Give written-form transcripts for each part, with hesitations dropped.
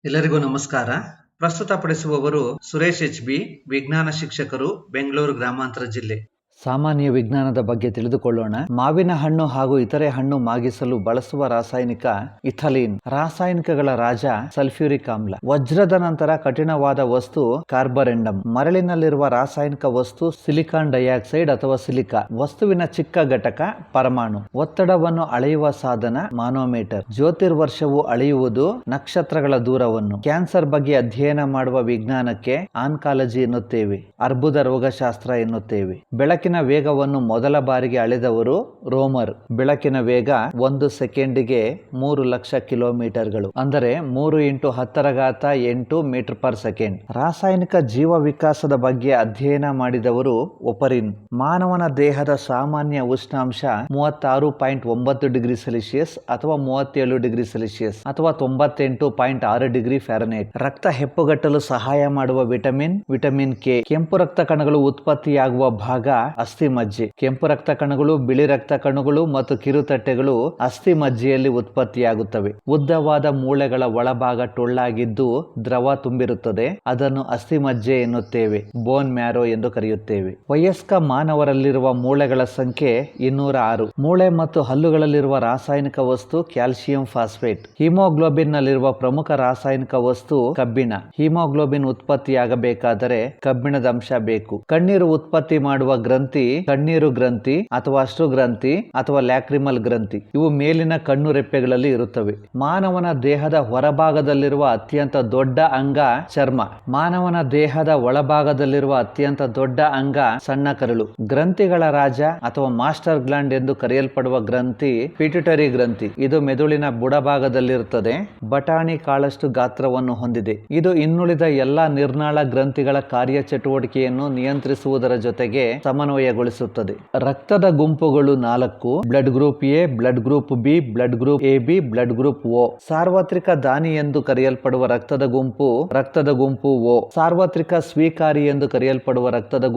ಎಲ್ಲರಿಗೂ ನಮಸ್ಕಾರ. ಪ್ರಸ್ತುತಪಡಿಸುವವರು ಸುರೇಶ್ ಎಚ್.ಬಿ, ವಿಜ್ಞಾನ ಶಿಕ್ಷಕರು, ಬೆಂಗಳೂರು ಗ್ರಾಮಾಂತರ ಜಿಲ್ಲೆ. ಸಾಮಾನ್ಯ ವಿಜ್ಞಾನದ ಬಗ್ಗೆ ತಿಳಿದುಕೊಳ್ಳೋಣ. ಮಾವಿನ ಹಣ್ಣು ಹಾಗೂ ಇತರೆ ಹಣ್ಣು ಮಾಗಿಸಲು ಬಳಸುವ ರಾಸಾಯನಿಕ ಇಥಲೀನ್. ರಾಸಾಯನಿಕಗಳ ರಾಜ ಸಲ್ಫ್ಯೂರಿಕ್ ಆಮ್ಲ. ವಜ್ರದ ನಂತರ ಕಠಿಣವಾದ ವಸ್ತು ಕಾರ್ಬರೆಂಡಮ್. ಮರಳಿನಲ್ಲಿರುವ ರಾಸಾಯನಿಕ ವಸ್ತು ಸಿಲಿಕಾನ್ ಡೈಆಕ್ಸೈಡ್ ಅಥವಾ ಸಿಲಿಕಾ. ವಸ್ತುವಿನ ಚಿಕ್ಕ ಘಟಕ ಪರಮಾಣು. ಒತ್ತಡವನ್ನು ಅಳೆಯುವ ಸಾಧನ ಮಾನೋಮೀಟರ್. ಜ್ಯೋತಿರ್ವರ್ಷವು ಅಳೆಯುವುದು ನಕ್ಷತ್ರಗಳ ದೂರವನ್ನು. ಕ್ಯಾನ್ಸರ್ ಬಗ್ಗೆ ಅಧ್ಯಯನ ಮಾಡುವ ವಿಜ್ಞಾನಕ್ಕೆ ಆನ್ಕಾಲಜಿ ಎನ್ನುತ್ತೇವೆ. ಅರ್ಬುದ ರೋಗಶಾಸ್ತ್ರ ಎನ್ನುತ್ತೇವೆ. ಬೆಳಕಿನ ವೇಗವನ್ನು ಮೊದಲ ಬಾರಿಗೆ ಅಳೆದವರು ರೋಮರ್. ಬೆಳಕಿನ ವೇಗ 1 ಸೆಕೆಂಡಿಗೆ 3 ಲಕ್ಷ ಕಿಲೋಮೀಟರ್ಗಳು, ಅಂದರೆ 3 × 10⁸ ಮೀಟರ್ ಪರ್ ಸೆಕೆಂಡ್. ರಾಸಾಯನಿಕ ಜೀವ ವಿಕಾಸದ ಬಗ್ಗೆ ಅಧ್ಯಯನ ಮಾಡಿದವರು ಒಪರಿನ್. ಮಾನವನ ದೇಹದ ಸಾಮಾನ್ಯ ಉಷ್ಣಾಂಶ 36.9 ಡಿಗ್ರಿ ಸೆಲ್ಸಿಯಸ್ ಅಥವಾ 37 ಡಿಗ್ರಿ ಸೆಲ್ಸಿಯಸ್ ಅಥವಾ 98.6 ಡಿಗ್ರಿ ಫ್ಯಾರನೈಟ್. ರಕ್ತ ಹೆಪ್ಪುಗಟ್ಟಲು ಸಹಾಯ ಮಾಡುವ ವಿಟಮಿನ್ ಕೆ. ಕೆಂಪು ರಕ್ತ ಕಣಗಳು ಉತ್ಪತ್ತಿಯಾಗುವ ಭಾಗ ಅಸ್ಥಿ ಮಜ್ಜೆ. ಕೆಂಪು ರಕ್ತ ಕಣಗಳು, ಬಿಳಿ ರಕ್ತ ಕಣಗಳು ಮತ್ತು ಕಿರುತಟ್ಟೆಗಳು ಅಸ್ಥಿ ಮಜ್ಜೆಯಲ್ಲಿ ಉತ್ಪತ್ತಿಯಾಗುತ್ತವೆ. ಉದ್ದವಾದ ಮೂಳೆಗಳ ಒಳಭಾಗ ಟೊಳ್ಳಾಗಿದ್ದು ದ್ರವ ತುಂಬಿರುತ್ತದೆ. ಅದನ್ನು ಅಸ್ಥಿ ಮಜ್ಜೆ ಎನ್ನುತ್ತೇವೆ. ಬೋನ್ ಮ್ಯಾರೋ ಎಂದು ಕರೆಯುತ್ತೇವೆ. ವಯಸ್ಕ ಮಾನವರಲ್ಲಿರುವ ಮೂಳೆಗಳ ಸಂಖ್ಯೆ 206. ಮೂಳೆ ಮತ್ತು ಹಲ್ಲುಗಳಲ್ಲಿರುವ ರಾಸಾಯನಿಕ ವಸ್ತು ಕ್ಯಾಲ್ಸಿಯಂ ಫಾಸ್ಫೇಟ್. ಹಿಮೋಗ್ಲೋಬಿನ್ ನಲ್ಲಿರುವ ಪ್ರಮುಖ ರಾಸಾಯನಿಕ ವಸ್ತು ಕಬ್ಬಿಣ. ಹಿಮೋಗ್ಲೋಬಿನ್ ಉತ್ಪತ್ತಿಯಾಗಬೇಕಾದರೆ ಕಬ್ಬಿಣದ ಅಂಶ ಬೇಕು. ಕಣ್ಣೀರು ಉತ್ಪತ್ತಿ ಮಾಡುವ ಗ್ರಂಥಿ ಕಣ್ಣೀರು ಗ್ರಂಥಿ ಅಥವಾ ಅಶ್ರು ಗ್ರಂಥಿ ಅಥವಾ ಲ್ಯಾಕ್ರಿಮಲ್ ಗ್ರಂಥಿ. ಇವು ಮೇಲಿನ ಕಣ್ಣು ರೆಪ್ಪೆಗಳಲ್ಲಿ ಇರುತ್ತವೆ. ಮಾನವನ ದೇಹದ ಹೊರಭಾಗದಲ್ಲಿರುವ ಅತ್ಯಂತ ದೊಡ್ಡ ಅಂಗ ಚರ್ಮ. ಮಾನವನ ದೇಹದ ಒಳಭಾಗದಲ್ಲಿರುವ ಅತ್ಯಂತ ದೊಡ್ಡ ಅಂಗ ಸಣ್ಣ ಕರಳು. ಗ್ರಂಥಿಗಳ ರಾಜ ಅಥವಾ ಮಾಸ್ಟರ್ ಗ್ಲ್ಯಾಂಡ್ ಎಂದು ಕರೆಯಲ್ಪಡುವ ಗ್ರಂಥಿ ಪಿಟ್ಯುಟರಿ ಗ್ರಂಥಿ. ಇದು ಮೆದುಳಿನ ಬುಡಭಾಗದಲ್ಲಿರುತ್ತದೆ. ಬಟಾಣಿ ಕಾಳಷ್ಟು ಗಾತ್ರವನ್ನು ಹೊಂದಿದೆ. ಇದು ಇನ್ನುಳಿದ ಎಲ್ಲಾ ನಿರ್ನಾಳ ಗ್ರಂಥಿಗಳ ಕಾರ್ಯಚಟುವಟಿಕೆಯನ್ನು ನಿಯಂತ್ರಿಸುವುದರ ಜೊತೆಗೆ ಸಮನ್ವಯಗೊಳಿಸುತ್ತದೆ. ರಕ್ತದ ಗುಂಪುಗಳು 4: blood group A, blood group B, blood group AB, blood group O. ಸಾರ್ವತ್ರಿಕ ದಾನಿ ಎಂದು ಕರೆಯಲ್ಪಡುವ ರಕ್ತದ ಗುಂಪು ಓ. ಸಾರ್ವತ್ರಿಕ ಸ್ವೀಕಾರಿ ಎಂದು ಕರೆಯಲ್ಪಡುವ ರಕ್ತದ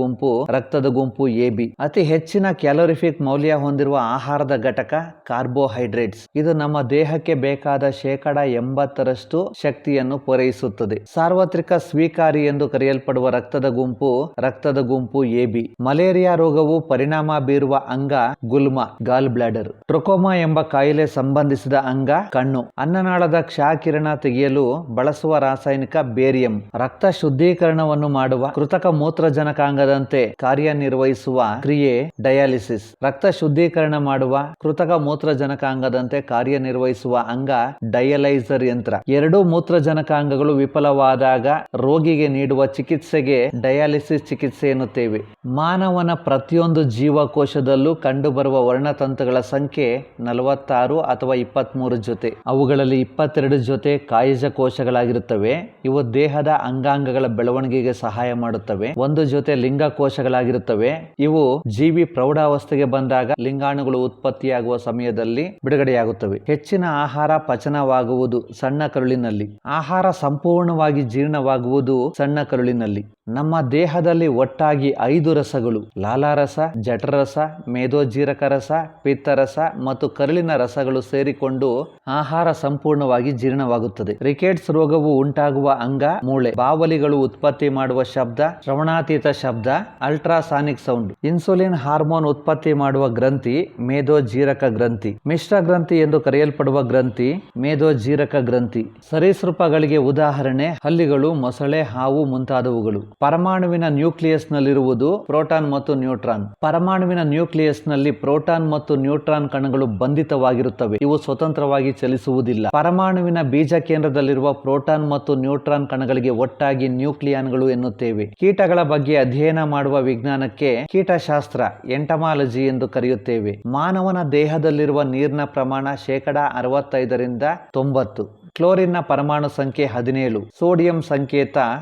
ಗುಂಪು ಎಬಿ. ಅತಿ ಹೆಚ್ಚಿನ ಕ್ಯಾಲೋರಿಫಿಕ್ ಮೌಲ್ಯ ಹೊಂದಿರುವ ಆಹಾರದ ಘಟಕ ಕಾರ್ಬೋಹೈಡ್ರೇಟ್ಸ್. ಇದು ನಮ್ಮ ದೇಹಕ್ಕೆ ಬೇಕಾದ 80% ಶಕ್ತಿಯನ್ನು ಪೂರೈಸುತ್ತದೆ. ಸಾರ್ವತ್ರಿಕ ಸ್ವೀಕಾರಿ ಎಂದು ಕರೆಯಲ್ಪಡುವ ರಕ್ತದ ಗುಂಪು ಎಬಿ. ಮಲೇರಿಯಾ ರೋಗವು ಪರಿಣಾಮ ಬೀರುವ ಅಂಗ ಗುಲ್ಮ ಗಾಲ್ ಬ್ಲಾಡರ್. ಟ್ರೊಕೋಮಾ ಎಂಬ ಕಾಯಿಲೆ ಸಂಬಂಧಿಸಿದ ಅಂಗ ಕಣ್ಣು. ಅನ್ನನಾಳದ ಕ್ಷಕಿರಣ ತೆಗೆಯಲು ಬಳಸುವ ರಾಸಾಯನಿಕ ಬೇರಿಯಂ. ರಕ್ತ ಶುದ್ಧೀಕರಣವನ್ನು ಮಾಡುವ ಕೃತಕ ಮೂತ್ರಜನಕಾಂಗದಂತೆ ಕಾರ್ಯನಿರ್ವಹಿಸುವ ಕ್ರಿಯೆ ಡಯಾಲಿಸಿಸ್. ರಕ್ತ ಶುದ್ಧೀಕರಣ ಮಾಡುವ ಕೃತಕ ಮೂತ್ರಜನಕಾಂಗದಂತೆ ಕಾರ್ಯನಿರ್ವಹಿಸುವ ಅಂಗ ಡಯಲೈಸರ್ ಯಂತ್ರ. ಎರಡೂ ಮೂತ್ರಜನಕಾಂಗಗಳು ವಿಫಲವಾದಾಗ ರೋಗಿಗೆ ನೀಡುವ ಚಿಕಿತ್ಸೆಗೆ ಡಯಾಲಿಸಿಸ್ ಚಿಕಿತ್ಸೆ ಎನ್ನುತ್ತೇವೆ. ಮಾನವನ ಪ್ರತಿಯೊಂದು ಜೀವಕೋಶದಲ್ಲೂ ಕಂಡುಬರುವ ವರ್ಣತಂತುಗಳ ಸಂಖ್ಯೆ 46 ಅಥವಾ 23 ಜೊತೆ. ಅವುಗಳಲ್ಲಿ 22 ಜೊತೆ ಕಾಯಜ ಕೋಶಗಳಾಗಿರುತ್ತವೆ. ಇವು ದೇಹದ ಅಂಗಾಂಗಗಳ ಬೆಳವಣಿಗೆಗೆ ಸಹಾಯ ಮಾಡುತ್ತವೆ. 1 ಜೊತೆ ಲಿಂಗ ಕೋಶಗಳಾಗಿರುತ್ತವೆ. ಇವು ಜೀವಿ ಪ್ರೌಢಾವಸ್ಥೆಗೆ ಬಂದಾಗ ಲಿಂಗಾಣುಗಳು ಉತ್ಪತ್ತಿಯಾಗುವ ಸಮಯದಲ್ಲಿ ಬಿಡುಗಡೆಯಾಗುತ್ತವೆ. ಹೆಚ್ಚಿನ ಆಹಾರ ಪಚನವಾಗುವುದು ಸಣ್ಣ ಕರುಳಿನಲ್ಲಿ. ಆಹಾರ ಸಂಪೂರ್ಣವಾಗಿ ಜೀರ್ಣವಾಗುವುದು ಸಣ್ಣ ಕರುಳಿನಲ್ಲಿ. ನಮ್ಮ ದೇಹದಲ್ಲಿ ಒಟ್ಟಾಗಿ 5 ರಸಗಳು: ಲಾಲಾರಸ, ಜಠರರಸ, ಮೇದೋಜೀರಕ ರಸ, ಪಿತ್ತರಸ ಮತ್ತು ಕರುಳಿನ ರಸಗಳು ಸೇರಿಕೊಂಡು ಆಹಾರ ಸಂಪೂರ್ಣವಾಗಿ ಜೀರ್ಣವಾಗುತ್ತದೆ. ರಿಕೆಟ್ಸ್ ರೋಗವು ಉಂಟಾಗುವ ಅಂಗ ಮೂಳೆ. ಬಾವಲಿಗಳು ಉತ್ಪತ್ತಿ ಮಾಡುವ ಶಬ್ದ ಶ್ರವಣಾತೀತ ಶಬ್ದ, ಅಲ್ಟ್ರಾಸಾನಿಕ್ ಸೌಂಡ್. ಇನ್ಸುಲಿನ್ ಹಾರ್ಮೋನ್ ಉತ್ಪತ್ತಿ ಮಾಡುವ ಗ್ರಂಥಿ ಮೇದೋಜೀರಕ ಗ್ರಂಥಿ. ಮಿಶ್ರ ಗ್ರಂಥಿ ಎಂದು ಕರೆಯಲ್ಪಡುವ ಗ್ರಂಥಿ ಮೇದೋಜೀರಕ ಗ್ರಂಥಿ. ಸರೀಸೃಪಗಳಿಗೆ ಉದಾಹರಣೆ ಹಲ್ಲಿಗಳು, ಮೊಸಳೆ, ಹಾವು ಮುಂತಾದವುಗಳು. ಪರಮಾಣುವಿನ ನ್ಯೂಕ್ಲಿಯಸ್ ನಲ್ಲಿರುವುದು ಪ್ರೋಟಾನ್ ಮತ್ತು ನ್ಯೂಟ್ರಾನ್. ಪರಮಾಣುವಿನ ನ್ಯೂಕ್ಲಿಯಸ್ ನಲ್ಲಿ ಪ್ರೋಟಾನ್ ಮತ್ತು ನ್ಯೂಟ್ರಾನ್ ಕಣಗಳು ಬಂಧಿತವಾಗಿರುತ್ತವೆ. ಇವು ಸ್ವತಂತ್ರವಾಗಿ ಚಲಿಸುವುದಿಲ್ಲ. ಪರಮಾಣುವಿನ ಬೀಜ ಕೇಂದ್ರದಲ್ಲಿರುವ ಪ್ರೋಟಾನ್ ಮತ್ತು ನ್ಯೂಟ್ರಾನ್ ಕಣಗಳಿಗೆ ಒಟ್ಟಾಗಿ ನ್ಯೂಕ್ಲಿಯಾನ್ಗಳು ಎನ್ನುತ್ತೇವೆ. ಕೀಟಗಳ ಬಗ್ಗೆ ಅಧ್ಯಯನ ಮಾಡುವ ವಿಜ್ಞಾನಕ್ಕೆ ಕೀಟಶಾಸ್ತ್ರ ಎಂಟಮಾಲಜಿ ಎಂದು ಕರೆಯುತ್ತೇವೆ. ಮಾನವನ ದೇಹದಲ್ಲಿರುವ ನೀರಿನ ಪ್ರಮಾಣ 65% ಕ್ಲೋರಿನ್ನ ಪರಮಾಣು ಸಂಖ್ಯೆ 17. ಸೋಡಿಯಂ ಸಂಕೇತ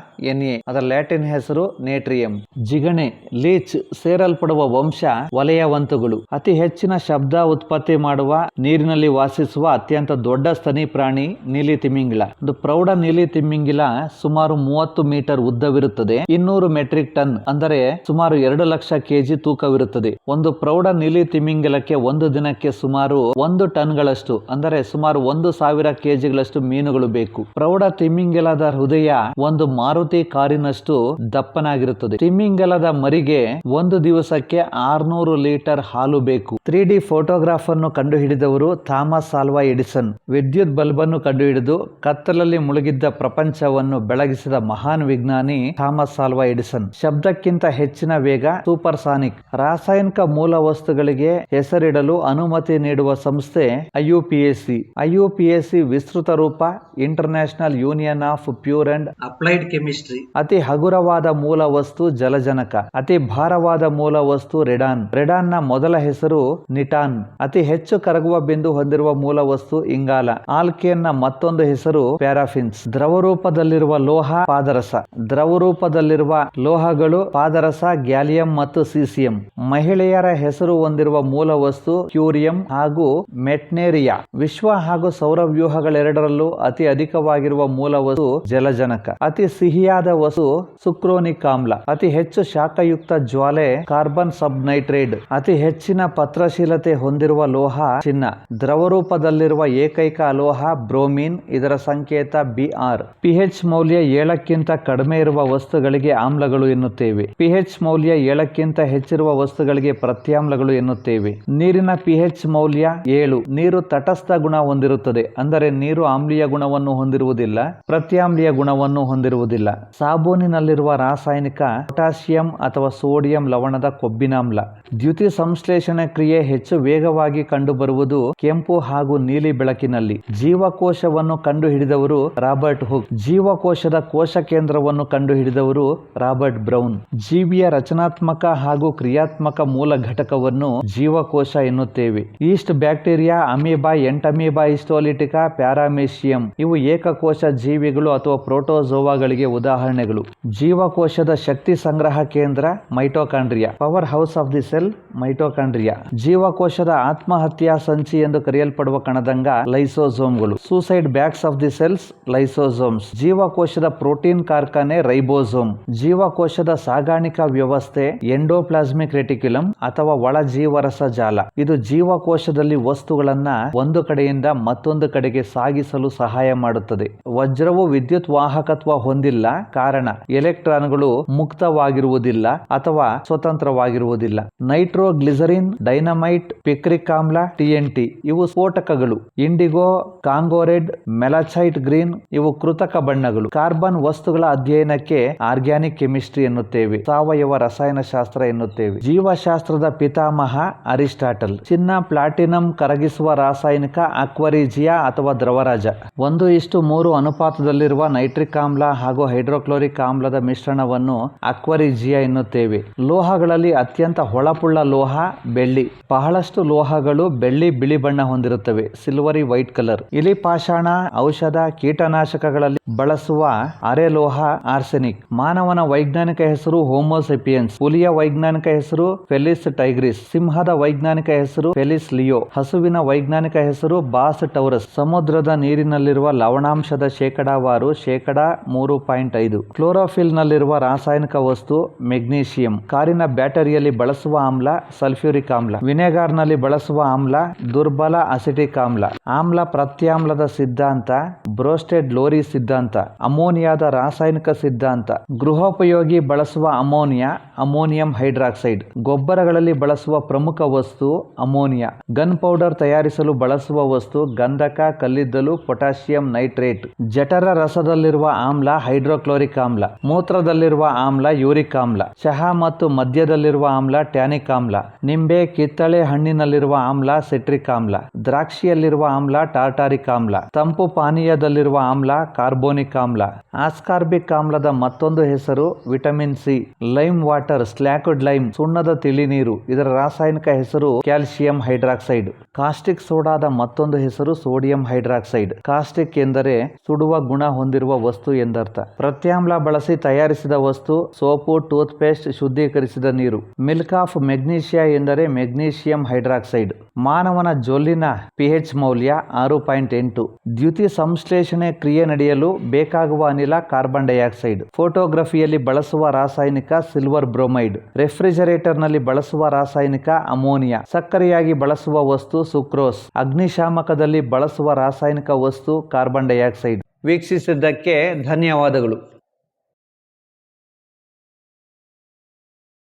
Na. ಅದರ ಲ್ಯಾಟಿನ್ ಹೆಸರು ನೇಟ್ರಿಯಂ. ಜಿಗಣೆ ಲೀಚ್ ಸೇರಲ್ಪಡುವ ವಂಶ ವಲಯವಂತುಗಳು. ಅತಿ ಹೆಚ್ಚಿನ ಶಬ್ದ ಉತ್ಪತ್ತಿ ಮಾಡುವ ನೀರಿನಲ್ಲಿ ವಾಸಿಸುವ ಅತ್ಯಂತ ದೊಡ್ಡ ಸ್ತನಿ ಪ್ರಾಣಿ ನೀಲಿ ತಿಮಿಂಗಿಲ. ಒಂದು ಪ್ರೌಢ ನೀಲಿ ತಿಮಿಂಗಿಲ ಸುಮಾರು 30 ಮೀಟರ್ ಉದ್ದವಿರುತ್ತದೆ. 200 ಮೆಟ್ರಿಕ್ ಟನ್ ಅಂದರೆ ಸುಮಾರು 2 ಲಕ್ಷ ಕೆಜಿ ತೂಕವಿರುತ್ತದೆ. ಒಂದು ಪ್ರೌಢ ನೀಲಿ ತಿಮಿಂಗಿಲಕ್ಕೆ ಒಂದು ದಿನಕ್ಕೆ ಸುಮಾರು 1 ಟನ್ಗಳಷ್ಟು ಅಂದರೆ ಸುಮಾರು 1000 ಕೆಜಿಗಳಷ್ಟು ಮೀನುಗಳು ಬೇಕು. ಪ್ರೌಢ ತಿಮಿಂಗಿಲದ ಹೃದಯ ಒಂದು ಮಾರುತಿ ಕಾರಿನಷ್ಟು ದಪ್ಪನಾಗಿರುತ್ತದೆ. ತಿಮಿಂಗಿಲದ ಮರಿಗೆ ಒಂದು ದಿವಸಕ್ಕೆ 600 ಲೀಟರ್ ಹಾಲು ಬೇಕು. 3D ಫೋಟೋಗ್ರಾಫ್ ಅನ್ನು ಕಂಡುಹಿಡಿದವರು ಥಾಮಸ್ ಆಲ್ವಾ ಎಡಿಸನ್. ವಿದ್ಯುತ್ ಬಲ್ಬ್ ಅನ್ನು ಕಂಡುಹಿಡಿದು ಕತ್ತಲಲ್ಲಿ ಮುಳುಗಿದ್ದ ಪ್ರಪಂಚವನ್ನು ಬೆಳಗಿಸಿದ ಮಹಾನ್ ವಿಜ್ಞಾನಿ ಥಾಮಸ್ ಆಲ್ವಾ ಎಡಿಸನ್. ಶಬ್ದಕ್ಕಿಂತ ಹೆಚ್ಚಿನ ವೇಗ, ಸೂಪರ್ಸಾನಿಕ್. ರಾಸಾಯನಿಕ ಮೂಲ ವಸ್ತುಗಳಿಗೆ ಹೆಸರಿಡಲು ಅನುಮತಿ ನೀಡುವ ಸಂಸ್ಥೆ IUPAC. IUPAC ವಿಸ್ತೃತ ರೂಪ international union of pure and applied chemistry. ಅತಿ ಹಗುರವಾದ ಮೂಲ ವಸ್ತು ಜಲಜನಕ. ಅತಿ ಭಾರವಾದ ಮೂಲ ವಸ್ತು ರೆಡಾನ್. ರೆಡಾನ್ ನ ಮೊದಲ ಹೆಸರು ನಿಟಾನ್. ಅತಿ ಹೆಚ್ಚು ಕರಗುವ ಬಿಂದು ಹೊಂದಿರುವ ಮೂಲ ವಸ್ತು ಇಂಗಾಲ. ಆಲ್ಕೇನ್ ನ ಮತ್ತೊಂದು ಹೆಸರು ಪ್ಯಾರಾಫಿನ್ಸ್. ದ್ರವರೂಪದಲ್ಲಿರುವ ಲೋಹ ಪಾದರಸ. ದ್ರವರೂಪದಲ್ಲಿರುವ ಲೋಹಗಳು ಪಾದರಸ, ಗ್ಯಾಲಿಯಂ ಮತ್ತು ಸೀಸಿಯಂ. ಮಹಿಳೆಯರ ಹೆಸರು ಹೊಂದಿರುವ ಮೂಲ ವಸ್ತು ಕ್ಯೂರಿಯಂ ಹಾಗೂ ಮೆಟ್ನೇರಿಯಾ. ವಿಶ್ವ ಹಾಗೂ ಸೌರವ್ಯೂಹಗಳೆರಡರಲ್ಲೂ ಅತಿ ಅಧಿಕವಾಗಿರುವ ಮೂಲ ವಸ್ತು ಜಲಜನಕ. ಅತಿ ಸಿಹಿಯಾದ ವಸ್ತು ಸುಕ್ರೋನಿಕ್ ಆಮ್ಲ. ಅತಿ ಹೆಚ್ಚು ಶಾಖಯುಕ್ತ ಜ್ವಾಲೆ ಕಾರ್ಬನ್ ಸಬ್ನೈಟ್ರೇಟ್. ಅತಿ ಹೆಚ್ಚಿನ ಪತ್ರಶೀಲತೆ ಹೊಂದಿರುವ ಲೋಹ ಚಿನ್ನ. ದ್ರವರೂಪದಲ್ಲಿರುವ ಏಕೈಕ ಲೋಹ ಬ್ರೋಮಿನ್. ಇದರ ಸಂಕೇತ Br. pH ಮೌಲ್ಯ 7ಕ್ಕಿಂತ ಕಡಿಮೆ ಇರುವ ವಸ್ತುಗಳಿಗೆ ಆಮ್ಲಗಳು ಎನ್ನುತ್ತೇವೆ. pH ಮೌಲ್ಯ 7ಕ್ಕಿಂತ ಹೆಚ್ಚಿರುವ ವಸ್ತುಗಳಿಗೆ ಪ್ರತ್ಯಾಮ್ಲಗಳು ಎನ್ನುತ್ತೇವೆ. ನೀರಿನ pH ಮೌಲ್ಯ 7. ನೀರು ತಟಸ್ಥ ಗುಣ ಹೊಂದಿರುತ್ತದೆ, ಅಂದರೆ ನೀರು ಆಮ್ಲೀಯ ಗುಣವನ್ನು ಹೊಂದಿರುವುದಿಲ್ಲ, ಪ್ರತ್ಯಾಮ್ಲೀಯ ಗುಣವನ್ನು ಹೊಂದಿರುವುದಿಲ್ಲ. ಸಾಬೂನಿನಲ್ಲಿರುವ ರಾಸಾಯನಿಕ ಪೊಟ್ಯಾಸಿಯಂ ಅಥವಾ ಸೋಡಿಯಂ ಲವಣದ ಕೊಬ್ಬಿನಾಮ್ಲ. ದ್ಯುತಿ ಸಂಶ್ಲೇಷಣೆ ಕ್ರಿಯೆ ಹೆಚ್ಚು ವೇಗವಾಗಿ ಕಂಡುಬರುವುದು ಕೆಂಪು ಹಾಗೂ ನೀಲಿ ಬೆಳಕಿನಲ್ಲಿ. ಜೀವಕೋಶವನ್ನು ಕಂಡುಹಿಡಿದವರು ರಾಬರ್ಟ್ ಹುಕ್. ಜೀವಕೋಶದ ಕೋಶ ಕೇಂದ್ರವನ್ನು ಕಂಡುಹಿಡಿದವರು ರಾಬರ್ಟ್ ಬ್ರೌನ್. ಜೀವಿಯ ರಚನಾತ್ಮಕ ಹಾಗೂ ಕ್ರಿಯಾತ್ಮಕ ಮೂಲ ಘಟಕವನ್ನು ಜೀವಕೋಶ ಎನ್ನುತ್ತೇವೆ. ಈಸ್ಟ್ ಬ್ಯಾಕ್ಟೀರಿಯಾ, ಅಮೀಬಾ, ಎಂಟಮೀಬಾ, ಹಿಸ್ಟೋಲಿಟಿಕಾ, ಪ್ಯಾರಾಮೆಸಿಯಂ ಇವು ಏಕಕೋಶ ಜೀವಿಗಳು ಅಥವಾ ಪ್ರೋಟೋಜೋವಾಗಳಿಗೆ ಉದಾಹರಣೆಗಳು. ಜೀವಕೋಶದ ಶಕ್ತಿ ಸಂಗ್ರಹ ಕೇಂದ್ರ mitochondria. Powerhouse of the cell mitochondria. ಜೀವಕೋಶದ ಆತ್ಮಹತ್ಯಾ ಸಂಚಿ ಎಂದು ಕರೆಯಲ್ಪಡುವ ಕಣದಂಗ ಲೈಸೋಸೋಮ್ಗಳು. Suicide bags of the cells lysosomes. ಜೀವಕೋಶದ ಪ್ರೋಟೀನ್ ಕಾರ್ಖಾನೆ ರೈಬೋಸೋಮ್. ಜೀವಕೋಶದ ಸಾಗಾಣಿಕಾ ವ್ಯವಸ್ಥೆ ಎಂಡೋಪ್ಲಾಸ್ಮಿಕ್ ರೆಟಿಕ್ಯುಲಮ್ ಅಥವಾ ಒಳ ಜೀವರಸ ಜಾಲ. ಇದು ಜೀವಕೋಶದಲ್ಲಿ ವಸ್ತುಗಳನ್ನ ಒಂದು ಕಡೆಯಿಂದ ಮತ್ತೊಂದು ಕಡೆಗೆ ಸಾಗಿಸಲು ಸಹಾಯ ಮಾಡುತ್ತದೆ. ವಜ್ರವು ವಿದ್ಯುತ್ ವಾಹಕತ್ವ ಹೊಂದಿಲ್ಲ, ಕಾರಣ ಎಲೆಕ್ಟ್ರಾನ್ಗಳು ಮುಕ್ತವಾಗಿರುವುದಿಲ್ಲ ಅಥವಾ ಸ್ವತಂತ್ರವಾಗಿರುವುದಿಲ್ಲ. ನೈಟ್ರೋಗ್ಲಿಸರಿನ್, ಡೈನಮೈಟ್, ಪಿಕ್ರಿಕ್ ಆಮ್ಲ, TNT ಇವು ಸ್ಫೋಟಕಗಳು. ಇಂಡಿಗೋ, ಕಾಂಗೋ ರೆಡ್, ಮೆಲಾಚೈಟ್ ಗ್ರೀನ್ ಇವು ಕೃತಕ ಬಣ್ಣಗಳು. ಕಾರ್ಬನ್ ವಸ್ತುಗಳ ಅಧ್ಯಯನಕ್ಕೆ ಆರ್ಗ್ಯಾನಿಕ್ ಕೆಮಿಸ್ಟ್ರಿ ಎನ್ನುತ್ತೇವೆ, ಸಾವಯವ ರಸಾಯನಶಾಸ್ತ್ರ ಎನ್ನುತ್ತೇವೆ. ಜೀವಶಾಸ್ತ್ರದ ಪಿತಾಮಹ ಅರಿಸ್ಟಾಟಲ್. ಚಿನ್ನ, ಪ್ಲಾಟಿನಂ ಕರಗಿಸುವ ರಾಸಾಯನಿಕ ಅಕ್ವರಿಜಿಯಾ ಅಥವಾ ದ್ರವರಾಜ. 1:3 ಅನುಪಾತದಲ್ಲಿರುವ ನೈಟ್ರಿಕ್ ಆಮ್ಲ ಹಾಗೂ ಹೈಡ್ರೋಕ್ಲೋರಿಕ್ ಆಮ್ಲದ ಮಿಶ್ರಣವನ್ನು ಅಕ್ವರಿಜಿಯಾ ಎನ್ನುತ್ತೇವೆ. ಲೋಹಗಳಲ್ಲಿ ಅತ್ಯಂತ ಹೊಳಪುಳ್ಳ ಲೋಹ ಬೆಳ್ಳಿ. ಬಹಳಷ್ಟು ಲೋಹಗಳು ಬೆಳ್ಳಿ ಬಿಳಿ ಬಣ್ಣ ಹೊಂದಿರುತ್ತವೆ, ಸಿಲ್ವರಿ ವೈಟ್ ಕಲರ್. ಇಲಿ ಪಾಷಾಣ, ಔಷಧ, ಕೀಟನಾಶಕಗಳಲ್ಲಿ ಬಳಸುವ ಅರೆಲೋಹ ಆರ್ಸೆನಿಕ್. ಮಾನವನ ವೈಜ್ಞಾನಿಕ ಹೆಸರು ಹೋಮೋಸೆಪಿಯನ್ಸ್. ಹುಲಿಯ ವೈಜ್ಞಾನಿಕ ಹೆಸರು ಫೆಲಿಸ್ ಟೈಗ್ರಿಸ್. ಸಿಂಹದ ವೈಜ್ಞಾನಿಕ ಹೆಸರು ಫೆಲಿಸ್ ಲಿಯೋ. ಹಸುವಿನ ವೈಜ್ಞಾನಿಕ ಹೆಸರು ಬಾಸ್ ಟೌರಸ್. ಸಮುದ್ರದ ನೀರಿನಲ್ಲಿರುವ ಲವಣಾಂಶದ ಶೇಕಡಾವಾರು 3.5. ಕ್ಲೋರೋಫಿಲ್ ನಲ್ಲಿರುವ ರಾಸಾಯನಿಕ ವಸ್ತು ಮೆಗ್ನೀಷಿಯಂ. ಕಾರಿನ ಬ್ಯಾಟರಿಯಲ್ಲಿ ಬಳಸುವ ಆಮ್ಲ ಸಲ್ಫ್ಯೂರಿಕ್ ಆಮ್ಲ. ವಿನೆಗಾರ್ ನಲ್ಲಿ ಬಳಸುವ ಆಮ್ಲ ದುರ್ಬಲ ಅಸಿಟಿಕ್ ಆಮ್ಲ. ಆಮ್ಲ ಪ್ರತ್ಯಾಮ್ಲದ ಸಿದ್ಧಾಂತ ಬ್ರೋಸ್ಟೆಡ್ ಲೋರಿ ಸಿದ್ಧಾಂತ. ಅಮೋನಿಯಾದ ರಾಸಾಯನಿಕ ಸಿದ್ಧಾಂತ. ಗೃಹೋಪಯೋಗಿ ಬಳಸುವ ಅಮೋನಿಯಾ ಅಮೋನಿಯಂ ಹೈಡ್ರಾಕ್ಸೈಡ್. ಗೊಬ್ಬರಗಳಲ್ಲಿ ಬಳಸುವ ಪ್ರಮುಖ ವಸ್ತು ಅಮೋನಿಯಾ. ಗನ್ ಪೌಡರ್ ತಯಾರಿಸಲು ಬಳಸುವ ವಸ್ತು ಗಂಧಕ, ಕಲ್ಲಿದ್ದಲು, ಪೊಟ್ಯಾಸಿಯಂ ನೈಟ್ರೇಟ್. ಜಠರ ರಸದಲ್ಲಿರುವ ಆಮ್ಲ ಹೈಡ್ರೋಕ್ಲೋರಿಕ್ ಆಮ್ಲ. ಮೂತ್ರದಲ್ಲಿರುವ ಆಮ್ಲ ಯೂರಿಕ್ ಆಮ್ಲ. ಚಹಾ ಮತ್ತು ಮದ್ಯದಲ್ಲಿರುವ ಆಮ್ಲ ಟ್ಯಾನಿಕ್ ಆಮ್ಲ. ನಿಂಬೆ, ಕಿತ್ತಳೆ ಹಣ್ಣಿನಲ್ಲಿರುವ ಆಮ್ಲ ಸಿಟ್ರಿಕ್ ಆಮ್ಲ. ದ್ರಾಕ್ಷಿಯಲ್ಲಿರುವ ಆಮ್ಲ ಟಾರ್ಟಾರಿಕ್ ಆಮ್ಲ. ತಂಪು ಪಾನೀಯದಲ್ಲಿರುವ ಆಮ್ಲ ಕಾರ್ಬೋನಿಕ್ ಆಮ್ಲ. ಆಸ್ಕಾರ್ಬಿಕ್ ಆಮ್ಲದ ಮತ್ತೊಂದು ಹೆಸರು vitamin C. Lime water slaked lime ಸುಣ್ಣದ ತಿಳಿ ನೀರು. ಇದರ ರಾಸಾಯನಿಕ ಹೆಸರು ಕ್ಯಾಲ್ಸಿಯಂ ಹೈಡ್ರಾಕ್ಸೈಡ್. ಕಾಸ್ಟಿಕ್ ಸೋಡಾದ ಮತ್ತೊಂದು ಹೆಸರು ಸೋಡಿಯಂ ಹೈಡ್ರಾಕ್ಸೈಡ್. ಕಾಸ್ಟಿಕ್ ಎಂದರೆ ಸುಡುವ ಗುಣ ಹೊಂದಿರುವ ವಸ್ತು ಎಂದರ್ಥ. ಪ್ರತ್ಯಾಮ್ಲ ಬಳಸಿ ತಯಾರಿಸಿದ ವಸ್ತು ಸೋಪು, ಟೂತ್ ಪೇಸ್ಟ್, ಶುದ್ಧೀಕರಿಸಿದ ನೀರು. ಮಿಲ್ಕ್ ಆಫ್ ಮೆಗ್ನೀಷಿಯಾ ಎಂದರೆ ಮೆಗ್ನೀಷಿಯಂ ಹೈಡ್ರಾಕ್ಸೈಡ್. ಮಾನವನ ಜೊಲ್ಲಿನ pH ಮೌಲ್ಯ 6.8. ದ್ಯುತಿ ಸಂಶ್ಲೇಷಣೆ ಕ್ರಿಯೆ ನಡೆಯಲು ಬೇಕಾಗುವ ಅನಿಲ ಕಾರ್ಬನ್ ಡೈಆಕ್ಸೈಡ್. ಫೋಟೋಗ್ರಫಿಯಲ್ಲಿ ಬಳಸುವ ರಾಸಾಯನಿಕ ಸಿಲ್ವರ್ ಬ್ರೋಮೈಡ್. ರೆಫ್ರಿಜರೇಟರ್ನಲ್ಲಿ ಬಳಸುವ ರಾಸಾಯನಿಕ ಅಮೋನಿಯಾ. ಸಕ್ಕರೆಯಾಗಿ ಬಳಸುವ ವಸ್ತು ಸುಕ್ರೋಸ್. ಅಗ್ನಿಶಾಮಕದಲ್ಲಿ ಬಳಸುವ ರಾಸಾಯನಿಕ ವಸ್ತು ಕಾರ್ಬನ್ ಡೈಆಕ್ಸೈಡ್. ವೀಕ್ಷಿಸಿದ್ದಕ್ಕೆ ಧನ್ಯವಾದಗಳು.